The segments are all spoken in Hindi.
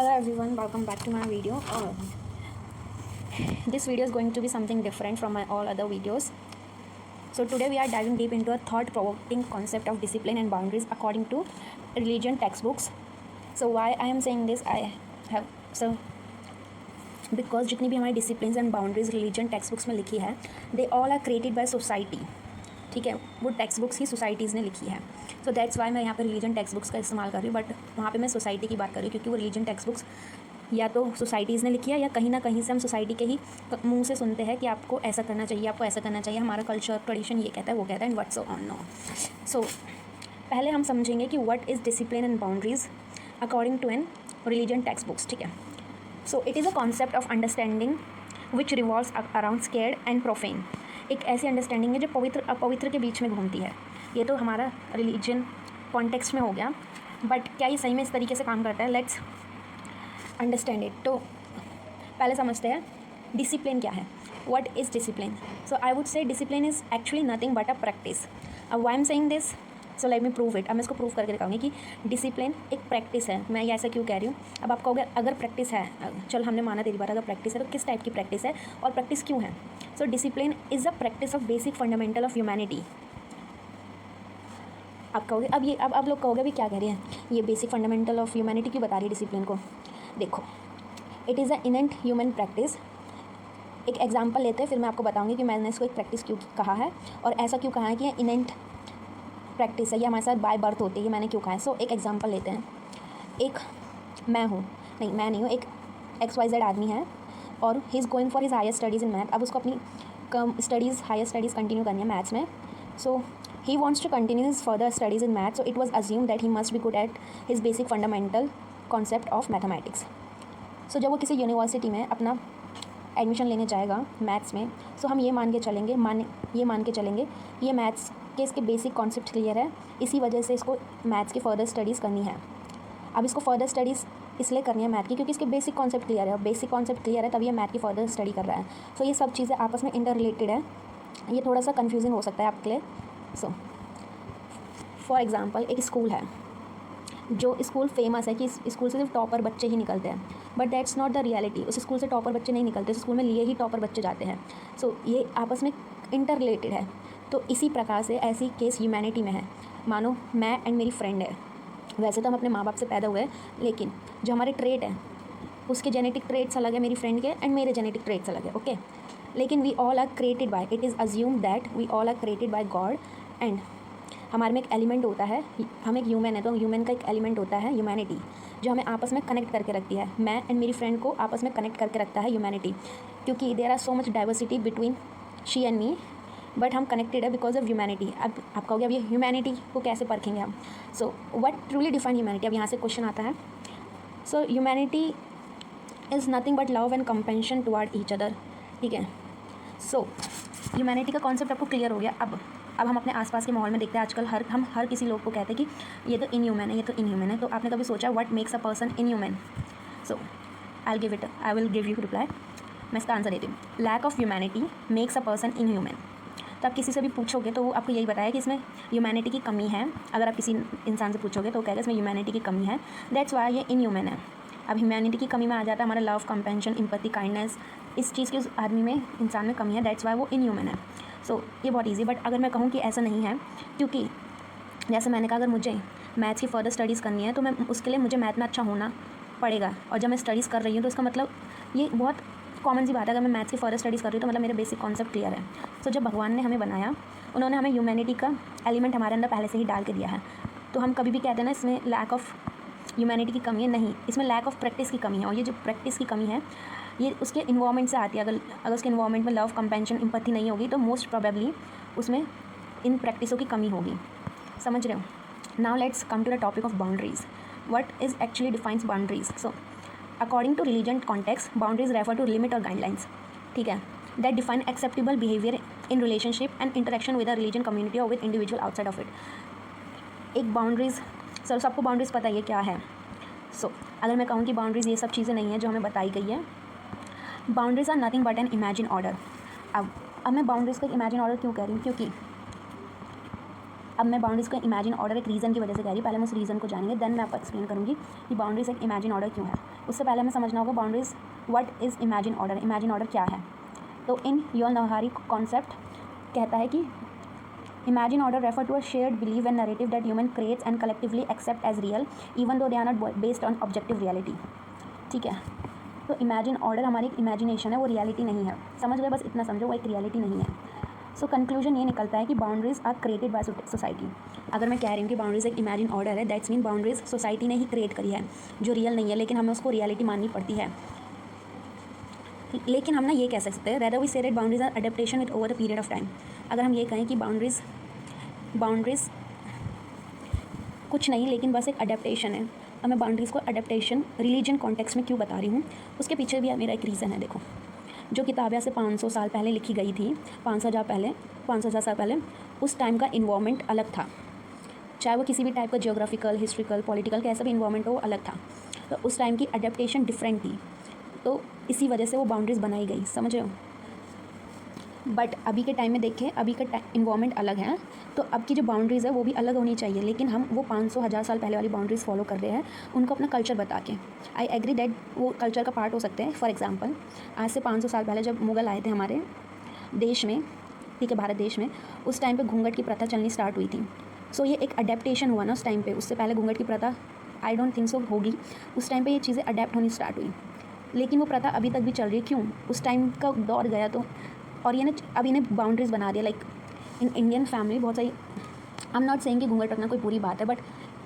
Hello everyone, welcome back to my video. This video is going to be something different from my all other videos. So today we are diving deep into a thought-provoking concept of discipline and boundaries according to religion textbooks. So why I am saying this, because जितनी भी हमारी discipline and boundaries religion text books में लिखी है, they all are created by society. ठीक है, वो टेक्स्ट बुक्स ही सोसाइटीज़ ने लिखी है. सो दैट्स वाई मैं यहाँ पे रिलीजन टेक्स्ट बुक्स का इस्तेमाल कर रही हूँ, बट वहाँ पे मैं सोसाइटी की बात कर रही हूँ क्योंकि वो रिलीजन टेक्स्ट बुक्स या तो सोसाइटीज़ ने लिखी है या कहीं ना कहीं से हम सोसाइटी के ही मुंह से सुनते हैं कि आपको ऐसा करना चाहिए, आपको ऐसा करना चाहिए, हमारा कल्चर ट्रेडिशन ये कहता है, वो कहता है, and what's on no. So पहले हम समझेंगे कि what is discipline and boundaries according to an religion text books. ठीक है, so it is a concept of understanding which revolves around sacred and profane. एक ऐसी अंडरस्टैंडिंग है जो पवित्र अपवित्र के बीच में घूमती है. ये तो हमारा रिलीजन कॉन्टेक्स्ट में हो गया, बट क्या ये सही में इस तरीके से काम करता है? Let's understand it. तो पहले समझते हैं डिसिप्लिन क्या है. What is discipline? So I would say discipline is actually nothing but a practice. अब why am saying this, so let me prove it. अब मैं इसको प्रूव करके दिखाऊंगी कि डिसिप्लिन एक प्रैक्टिस है. मैं ये ऐसा क्यों कह रही हूँ? अब आप कहोगे अगर प्रैक्टिस है, चल हमने माना तेरी बार, अगर प्रैक्टिस है तो किस टाइप की प्रैक्टिस है और प्रैक्टिस क्यों है? So discipline is a practice of basic fundamental of humanity. आप कहोगे अब लोग कहोगे भी क्या कह रही हैं, ये बेसिक फंडामेंटल ऑफ ह्यूमैनिटी क्यों बता रही है डिसिप्लिन को? देखो, it is a innate human practice. एक एग्जांपल लेते हैं, फिर मैं आपको बताऊंगी कि मैंने इसको एक प्रैक्टिस क्यों कहा है और ऐसा क्यों कहा है कि ये इनेंट प्रैक्टिस है, ये हमारे साथ बाय बर्थ होती है, ये मैंने क्यों कहा है. सो एक एग्जांपल लेते हैं. एक मैं नहीं हूँ, एक XYZ आदमी है और he is going for his higher studies in math. अब उसको अपनी हायर स्टडीज़ कंटिन्यू करनी है मैथ्स में. सो he wants to continue his further studies in math, so it was assumed that he must be good at his basic fundamental concept of mathematics. So जब वो किसी यूनिवर्सिटी में अपना एडमिशन लेने जाएगा मैथ्स में, सो हम ये मान के चलेंगे ये मैथ्स के इसके बेसिक कॉन्सेप्ट क्लियर है, इसी वजह से इसको मैथ्स की फ़र्दर स्टडीज़ करनी है. अब इसको फर्दर स्टडीज़ इसलिए करनी है मैथ की क्योंकि इसके बेसिक कॉन्सेप्ट क्लियर है, और बेसिक कॉन्सेप्ट क्लियर है तभी ये मैथ की फर्दर स्टडी कर रहा है. सो ये सब चीज़ें आपस में इंटर रिलेटेड है. ये थोड़ा सा कन्फ्यूजिंग हो सकता है आपके लिए. सो फॉर एग्ज़ाम्पल एक स्कूल है, जो स्कूल फेमस है कि इस स्कूल से सिर्फ टॉपर बच्चे ही निकलते हैं, but that's not the reality. उस स्कूल से टॉपर बच्चे नहीं निकलते, उस स्कूल में लिए ही टॉपर बच्चे जाते हैं. सो ये आपस में इंटर रिलेटेड है. तो इसी प्रकार से ऐसी केस ह्यूमैनिटी में है. मानो मैं एंड मेरी फ्रेंड है, वैसे तो हम अपने माँ बाप से पैदा हुए हैं, लेकिन जो हमारे ट्रेट हैं उसके जेनेटिक ट्रेट्स अलग है मेरी फ्रेंड के, एंड मेरे जेनेटिक ट्रेट्स अलग है. ओके, लेकिन we all are created by, it is assume that we all are created by God, and हमारे में एक एलिमेंट होता है, हम एक ह्यूमन है तो ह्यूमन का एक एलिमेंट होता है ह्यूमैनिटी, जो हमें आपस में कनेक्ट करके रखती है. मैं एंड मेरी फ्रेंड को आपस में कनेक्ट करके रखता है ह्यूमैनिटी, क्योंकि there are so much diversity between she and me, but हम कनेक्टेड है बिकॉज ऑफ ह्यूमैनिटी. अब आप कहोगे अब ये ह्यूमैनिटी को कैसे परखेंगे हम? So what truly define humanity? अब यहाँ से क्वेश्चन आता है. So humanity is nothing but love and compassion toward each other. ठीक है, सो ह्यूमैनिटी का कॉन्सेप्ट आपको क्लियर हो गया. अब हम अपने आसपास के माहौल में देखते हैं आजकल हम हर किसी लोग को कहते हैं कि ये तो इनह्यूमन है, ये तो इनह्यूमन है. तो आपने कभी सोचा what makes a person inhuman? So I will give you reply. मैं इसका आंसर देती हूँ. Lack of humanity makes a person inhuman. तो आप किसी से भी पूछोगे तो वो आपको यही बताया कि इसमें ह्यूमैनिटी की कमी है. अगर आप किसी इंसान से पूछोगे तो वो कहेगा इसमें ह्यूमैनिटी की कमी है, दैट्स वाई ये इनह्यूमन है. अब ह्यूमैनिटी की कमी में आ जाता है हमारा लव, कंपेंशन, एम्पैथी, काइंडनेस. इस चीज़ की उस आदमी में, इंसान में कमी है, दैट्स वाई वो इनह्यूमन है. सो ये बहुत ईजी. बट अगर मैं कहूँ कि ऐसा नहीं है, क्योंकि जैसे मैंने कहा अगर मुझे मैथ्स की फर्दर स्टडीज़ करनी है तो मैं उसके लिए मुझे मैथ में अच्छा होना पड़ेगा, और जब मैं स्टडीज़ कर रही हूँ तो इसका मतलब ये बहुत कॉमन सी बात है. अगर मैं मैथ्स की फर्दर स्टडीज़ कर रही हूँ तो मतलब मेरे बेसिक कॉन्सेप्ट क्लियर है. सो जब भगवान ने हमें बनाया, उन्होंने हमें ह्यूमैनिटी का एलिमेंट हमारे अंदर पहले से ही डाल के दिया है. तो हम कभी भी कहते हैं ना इसमें लैक ऑफ ह्यूमैनिटी की कमी है, नहीं, इसमें लैक ऑफ प्रैक्टिस की कमी है. और ये जो प्रैक्टिस की कमी है ये उसके इन्वायरमेंट से आती है. अगर उसके इन्वायरमेंट में लव, कंपेंशन, एम्पैथी नहीं होगी तो मोस्ट प्रोबेबली उसमें इन प्रैक्टिसों की कमी होगी. समझ रहे हो? Now let's come to the topic of boundaries. What is actually defines boundaries? So according to religion context, boundaries refer to limit और गाइडलाइंस. ठीक है, that define acceptable behaviour in relationship and interaction with a religion community और with individual outside of it. एक बाउंड्रीज, सर सबको बाउंड्रीज पता है क्या है? सो अगर मैं कहूँ कि बाउंड्रीज ये सब चीज़ें नहीं हैं जो हमें बताई गई है. Boundaries are nothing but an imagine order. अब मैं बाउंड्रीज का इमेजिन ऑर्डर क्यों कह रही हूँ? क्योंकि अब मैं बाउंड्रीज को इमेजिन ऑर्डर एक रीज़न की वजह से कह रही हूँ, पहले हम उस रीज़न को जानेंगे, देन मैं आपको एक्सप्लेन करूँगी कि बाउंड्रीज एक इमेजिन ऑर्डर क्यों है। उससे पहले हमें समझना होगा boundaries what is imagine order, imagine order क्या है। तो इन योर नवहारी कॉन्सेप्ट कहता है कि imagine order refer to a shared believe and narrative that human creates and collectively accept as real even though they are not based on objective reality. ठीक है, तो इमेजिन ऑर्डर हमारी एक इमेजिनेशन है, वो रियलिटी नहीं है। समझ गए, बस इतना समझो, वो एक रियलिटी नहीं है। सो कंक्लूजन ये निकलता है कि boundaries are created by society. अगर मैं कह रही हूँ कि बाउंड्रीज एक इमेजिन ऑर्डर है, दैट्स मीन बाउंड्रीज सोसाइटी ने ही क्रिएट करी है, जो रियल नहीं है, लेकिन हमें उसको रियलिटी माननी पड़ती है। लेकिन हम ना ये कह सकते हैं, rather we say that boundaries are adaptation with over the period of time. अगर हम ये कहें कि बाउंड्रीज कुछ नहीं, लेकिन बस एक अडेप्टेशन है। अब मैं बाउंड्रीज़ को अडेप्टेशन रिलीजन कॉन्टेक्स्ट में क्यों बता रही हूँ, उसके पीछे भी मेरा एक रीज़न है। देखो, जो किताबें से 500 साल पहले लिखी गई थी, 500 साल पहले, उस टाइम का इन्वायरमेंट अलग था। चाहे वो किसी भी टाइप का जियोग्राफिकल, हिस्ट्रिकल, पॉलिटिकल, कैसा भी इन्वायरमेंट हो, वो अलग था। तो उस टाइम की अडेप्टेशन डिफरेंट थी, तो इसी वजह से वो बाउंड्रीज़ बनाई गई, समझ रहे हो। बट अभी के टाइम में देखें, अभी का इन्वायरमेंट अलग है, तो अब की जो बाउंड्रीज़ है वो भी अलग होनी चाहिए। लेकिन हम वो 500,000 साल पहले वाली बाउंड्रीज़ फॉलो कर रहे हैं, उनको अपना कल्चर बता के। आई एग्री दैट वो कल्चर का पार्ट हो सकते हैं। फॉर एग्जांपल, आज से 500 साल पहले जब मुग़ल आए थे हमारे देश में, ठीक है, भारत देश में, उस टाइम पे घूंघट की प्रथा चलनी स्टार्ट हुई थी। सो ये एक अडेप्टेशन हुआ ना उस टाइम पे। उससे पहले घूंघट की प्रथा आई डोंट थिंक सो होगी। उस टाइम पे ये चीज़ें अडेप्ट होनी स्टार्ट हुई, लेकिन वो प्रथा अभी तक भी चल रही है। क्यों? उस टाइम का दौर गया तो, और ये ना अब इन्हें बाउंड्रीज़ बना दिया। लाइक इन इंडियन फैमिली बहुत सारी, आई एम नॉट सेइंग कि घूंघट रखना कोई बुरी बात है, बट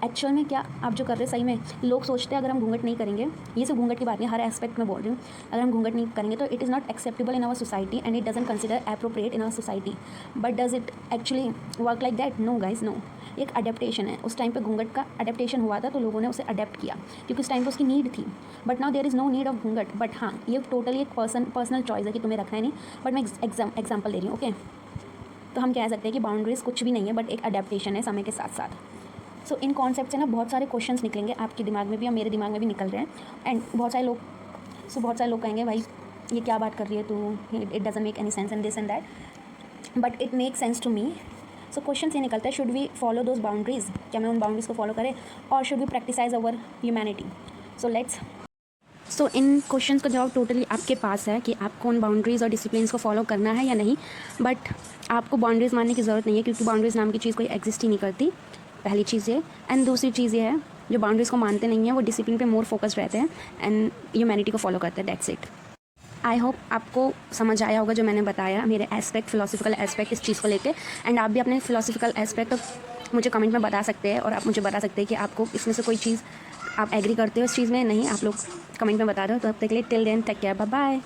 एक्चुअल में क्या आप जो कर रहे हैं सही में, लोग सोचते हैं अगर हम घूंघट नहीं करेंगे, ये सिर्फ घूंघट की बात नहीं, हर एस्पेक्ट में बोल रही हूँ, अगर हम घूंघट नहीं करेंगे तो it is not acceptable in our society and it doesn't consider appropriate in our society. But does it actually work like that? No guys, no. एक अडेप्टेशन है। उस टाइम पे घूंघट का अडेप्टेशन हुआ था, तो लोगों ने उसे अडेप्ट किया क्योंकि उस टाइम पे उसकी नीड थी। But now there is no need of घूंघट। बट हाँ, ये टोटली एक पर्सनल चॉइस है कि तुम्हें रखना है नहीं। बट मैं एग्जाम्पल दे रही हूँ, ओके। तो हम कह सकते हैं कि बाउंड्रीज़ कुछ भी नहीं है, बट एक अडेप्टेशन है समय के साथ साथ। सो इन कॉन्सेप्ट से ना बहुत सारे क्वेश्चंस निकलेंगे आपके दिमाग में भी और मेरे दिमाग में भी निकल रहे हैं। एंड बहुत सारे लोग कहेंगे भाई ये क्या बात कर रही है तू, it doesn't make any sense and this and that, but it make sense to me. So question ये निकलता है, should we follow those boundaries, क्या मैं उन बाउंड्रीज़ को फॉलो करें, और should we practise our humanity. So इन क्वेश्चंस का जवाब टोटली आपके पास है कि आपको उन बाउंड्रीज़ और डिसिप्लिन्स को फॉलो करना है या नहीं। बट आपको बाउंड्रीज़ मानने की ज़रूरत नहीं है, क्योंकि बाउंड्रीज़ नाम की चीज़ कोई एग्जिस्ट ही नहीं करती, पहली चीज़ ये। एंड दूसरी चीज़ ये है, जो बाउंड्रीज़ को मानते नहीं हैं वो डिसिप्लिन पे मोर फोकस रहते हैं एंड ह्यूमैनिटी को फॉलो करते हैं। That's it. आई होप आपको समझ आया होगा जो मैंने बताया, मेरे एस्पेक्ट, फिलोसफिकल एस्पेक्ट इस चीज़ को लेके। एंड आप भी अपने फिलोसफिकल एस्पेक्ट मुझे कमेंट में बता सकते हैं, और आप मुझे बता सकते हैं कि आपको इसमें से कोई चीज़ आप एग्री करते हो इस चीज़ में, नहीं आप लोग कमेंट में बता दो। तो अब तक के लिए till then take care, bye bye.